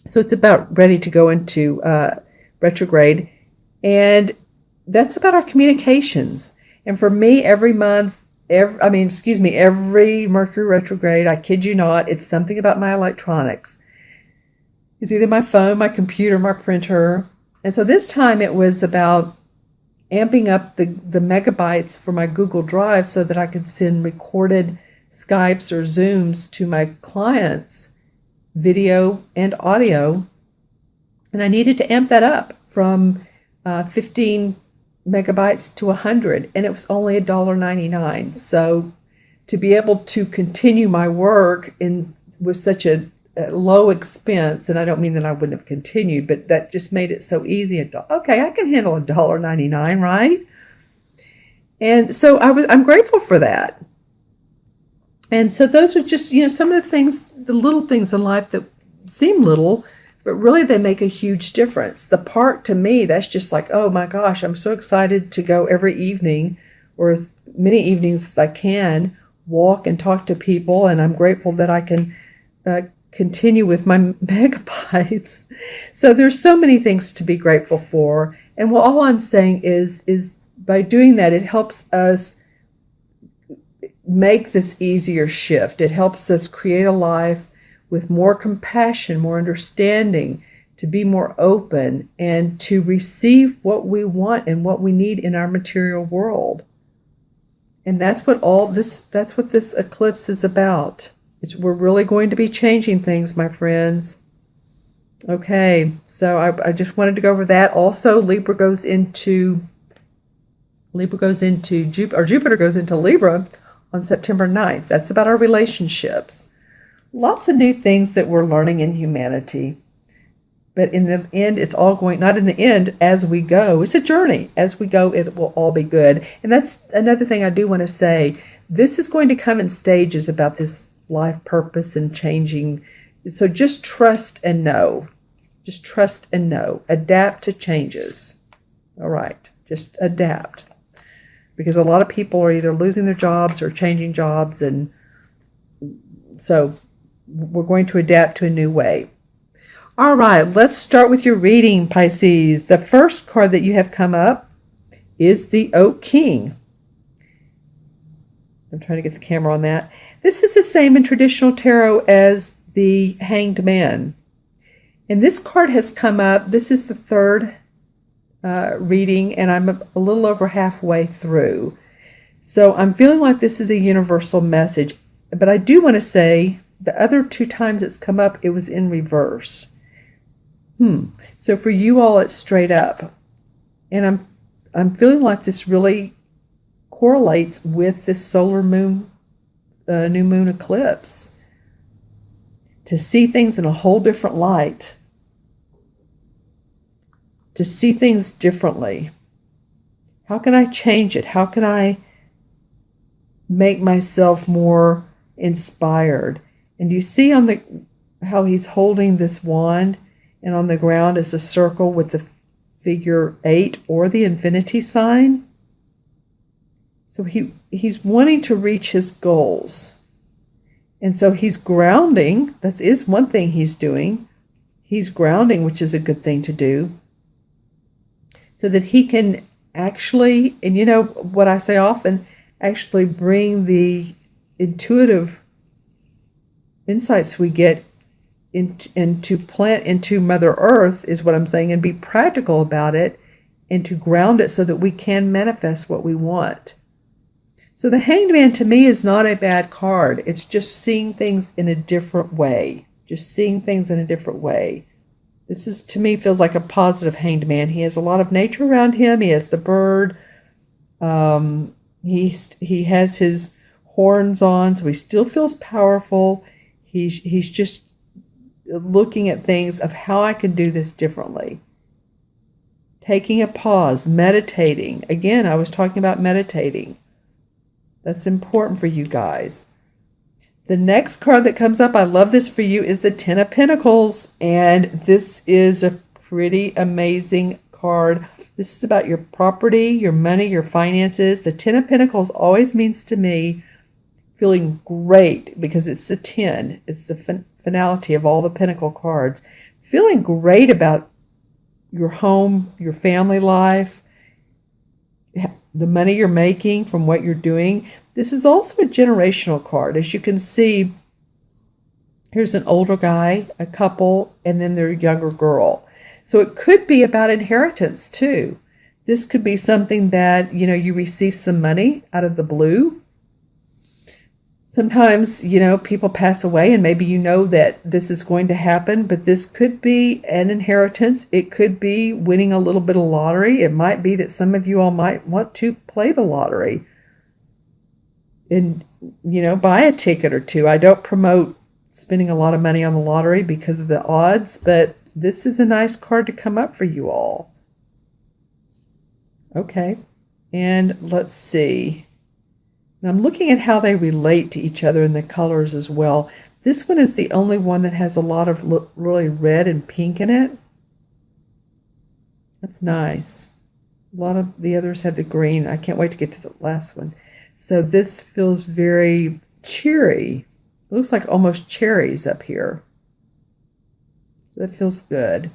So it's about ready to go into retrograde. And that's about our communications. And for me, every month, every Mercury retrograde, I kid you not, it's something about my electronics. It's either my phone, my computer, my printer. And so this time it was about amping up the megabytes for my Google Drive so that I could send recorded Skypes or Zooms to my clients, video and audio. And I needed to amp that up from 15 megabytes to 100, and it was only $1.99. So to be able to continue my work with such a low expense, and I don't mean that I wouldn't have continued, but that just made it so easy. Okay, I can handle $1.99, right? And so I'm grateful for that. And so those are just, some of the things, the little things in life that seem little, but really they make a huge difference. The park, to me, that's just like, oh my gosh, I'm so excited to go every evening, or as many evenings as I can, walk and talk to people. And I'm grateful that I can continue with my megabytes. So there's so many things to be grateful for. And all I'm saying is by doing that, it helps us make this easier shift. It helps us create a life with more compassion, more understanding, to be more open, and to receive what we want and what we need in our material world. And that's what this eclipse is about. We're really going to be changing things, my friends. Okay, so I just wanted to go over that. Also, Jupiter goes into Libra on September 9th. That's about our relationships. Lots of new things that we're learning in humanity. But in the end, it's all going, not in the end, as we go. It's a journey. As we go, it will all be good. And that's another thing I do want to say. This is going to come in stages about this life purpose and changing. So just trust and know. Just trust and know. Adapt to changes. All right. Just adapt. Because a lot of people are either losing their jobs or changing jobs. And so we're going to adapt to a new way. All right, let's start with your reading, Pisces. The first card that you have come up is the Oak King. I'm trying to get the camera on that. This is the same in traditional tarot as the Hanged Man. And this card has come up. This is the third reading, and I'm a little over halfway through. So I'm feeling like this is a universal message. But I do want to say the other two times it's come up, it was in reverse. So for you all, it's straight up. And I'm feeling like this really correlates with this solar moon, new moon eclipse. To see things in a whole different light. To see things differently. How can I change it? How can I make myself more inspired? And you see how he's holding this wand, and on the ground is a circle with the figure 8 or the infinity sign. So he's wanting to reach his goals. And so he's grounding. That is one thing he's doing. He's grounding, which is a good thing to do. So that he can actually, and you know what I say often, actually bring the intuitive insights we get into plant into Mother Earth, is what I'm saying, and be practical about it, and to ground it so that we can manifest what we want. So the Hanged Man to me is not a bad card. It's just seeing things in a different way. Just seeing things in a different way. This is, to me, feels like a positive Hanged Man. He has a lot of nature around him. He has the bird. He has his horns on, so he still feels powerful. He's just looking at things of how I can do this differently. Taking a pause, meditating. Again, I was talking about meditating. That's important for you guys. The next card that comes up, I love this for you, is the Ten of Pentacles. And this is a pretty amazing card. This is about your property, your money, your finances. The Ten of Pentacles always means to me feeling great, because it's the 10. It's the finality of all the Pentacle cards. feeling great about your home, your family life, the money you're making from what you're doing. This is also a generational card. As you can see, here's an older guy, a couple, and then their younger girl. So it could be about inheritance too. This could be something that, you receive some money out of the blue. Sometimes, people pass away and maybe that this is going to happen, but this could be an inheritance. It could be winning a little bit of lottery. It might be that some of you all might want to play the lottery and, buy a ticket or two. I don't promote spending a lot of money on the lottery because of the odds, but this is a nice card to come up for you all. Okay, and let's see. Now I'm looking at how they relate to each other in the colors as well. This one is the only one that has a lot of really red and pink in it. That's nice. A lot of the others have the green. I can't wait to get to the last one. So this feels very cheery. It looks like almost cherries up here. That feels good.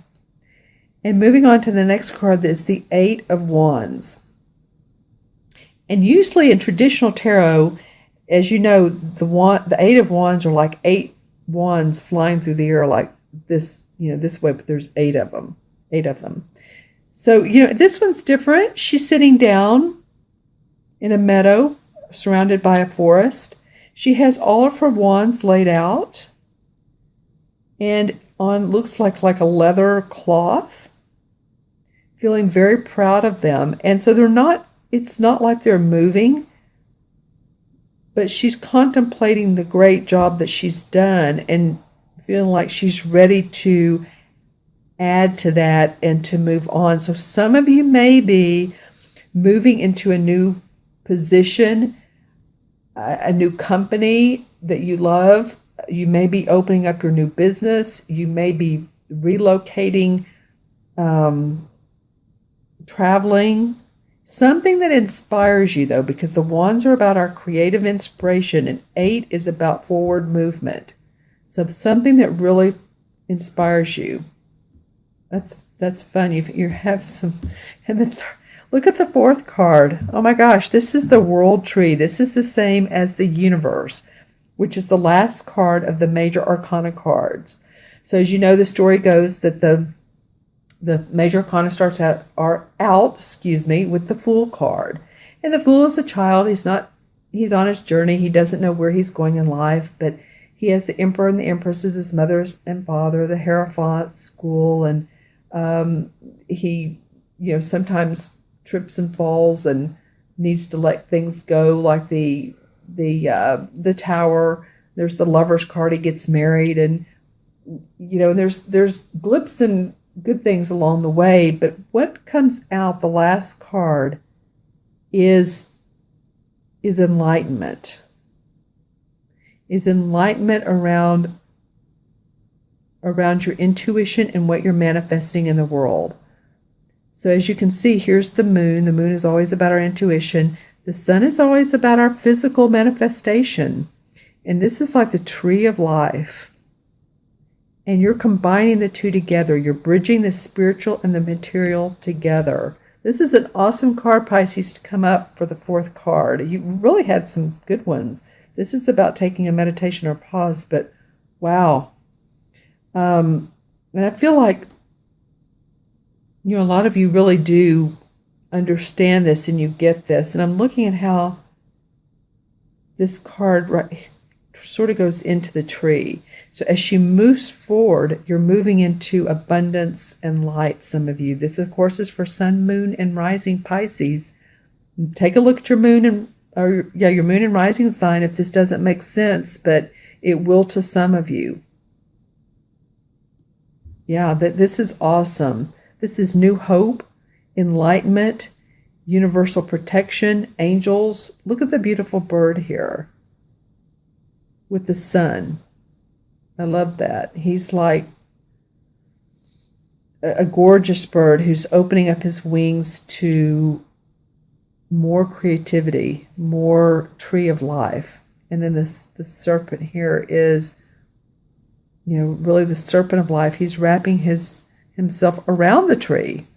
And moving on to the next card, that is the Eight of Wands. And usually in traditional tarot, as you know, the Eight of Wands are like 8 wands flying through the air like this, this way, but there's 8 of them. 8 of them. So, this one's different. She's sitting down in a meadow surrounded by a forest. She has all of her wands laid out and on looks like a leather cloth, feeling very proud of them. And so it's not like they're moving, but she's contemplating the great job that she's done and feeling like she's ready to add to that and to move on. So some of you may be moving into a new position, a new company that you love. You may be opening up your new business. You may be relocating, traveling. Something that inspires you, though, because the wands are about our creative inspiration and 8 is about forward movement. So something that really inspires you. That's fun. You have some. And then look at the 4th card. Oh my gosh, this is the World Tree. This is the same as the Universe, which is the last card of the major arcana cards. So as you know, the story goes that the major arcana starts out with the Fool card. And the Fool is a child. He's on his journey. He doesn't know where he's going in life, but he has the Emperor and the Empress as his mother and father, the Hierophant school, and he, sometimes trips and falls and needs to let things go, like the Tower. There's the Lover's card. He gets married, and there's blips and good things along the way, but what comes out, the last card, is enlightenment. Is enlightenment around your intuition and what you're manifesting in the world. So as you can see, here's the moon. The moon is always about our intuition. The sun is always about our physical manifestation. And this is like the tree of life. And you're combining the two together. You're bridging the spiritual and the material together. This is an awesome card, Pisces, to come up for the 4th card. You really had some good ones. This is about taking a meditation or pause, but wow. And I feel like, a lot of you really do understand this and you get this. And I'm looking at how this card sort of goes into the tree. So as she moves forward, you're moving into abundance and light, some of you. This, of course, is for Sun, Moon, and Rising Pisces. Take a look at your moon your moon and rising sign if this doesn't make sense, but it will to some of you. Yeah, this is awesome. This is new hope, enlightenment, universal protection, angels. Look at the beautiful bird here with the sun. I love that. He's like a gorgeous bird who's opening up his wings to more creativity, more tree of life. And then the serpent here is really the serpent of life. He's wrapping himself around the tree.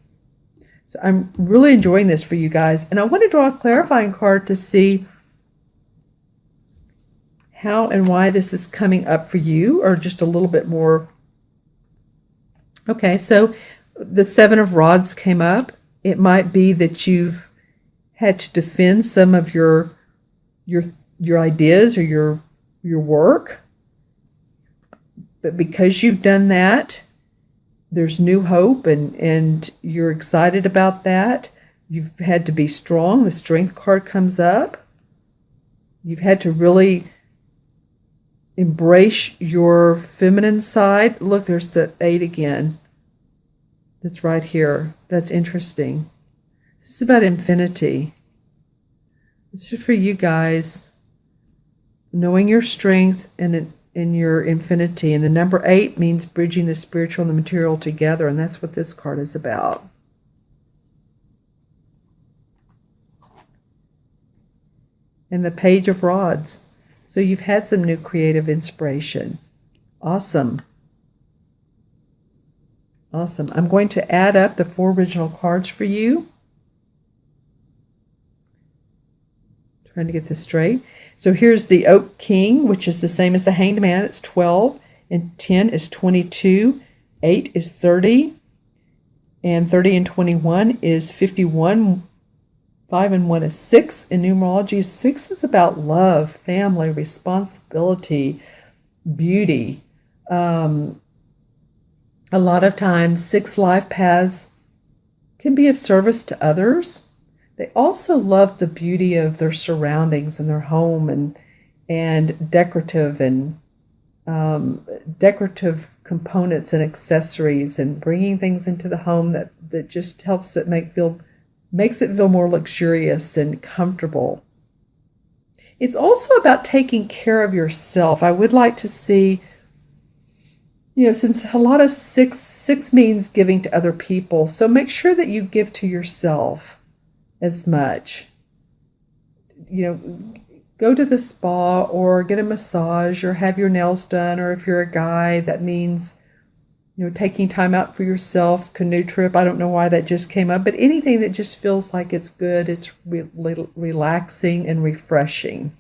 So I'm really enjoying this for you guys. And I want to draw a clarifying card to see how and why this is coming up for you, or just a little bit more. Okay, so the Seven of Rods came up. It might be that you've had to defend some of your ideas or your work. But because you've done that, there's new hope, and you're excited about that. You've had to be strong. The Strength card comes up. You've had to really embrace your feminine side. Look, there's the 8 again. That's right here. That's interesting. This is about infinity. This is for you guys. Knowing your strength and in your infinity. And the number 8 means bridging the spiritual and the material together. And that's what this card is about. And the Page of Rods. So you've had some new creative inspiration. Awesome. Awesome. I'm going to add up the 4 original cards for you. Trying to get this straight. So here's the Oak King, which is the same as the Hanged Man. It's 12, and 10 is 22, 8 is 30, and 30 and 21 is 51, 5 and 1 is 6. In numerology, 6 is about love, family, responsibility, beauty. A lot of times, 6 life paths can be of service to others. They also love the beauty of their surroundings and their home, and decorative components and accessories, and bringing things into the home that just helps it makes it feel more luxurious and comfortable. It's also about taking care of yourself. I would like to see, since a lot of six means giving to other people, so make sure that you give to yourself as much. Go to the spa or get a massage or have your nails done, or if you're a guy, that means taking time out for yourself. Canoe trip, I don't know why that just came up, but anything that just feels like it's good, it's relaxing and refreshing.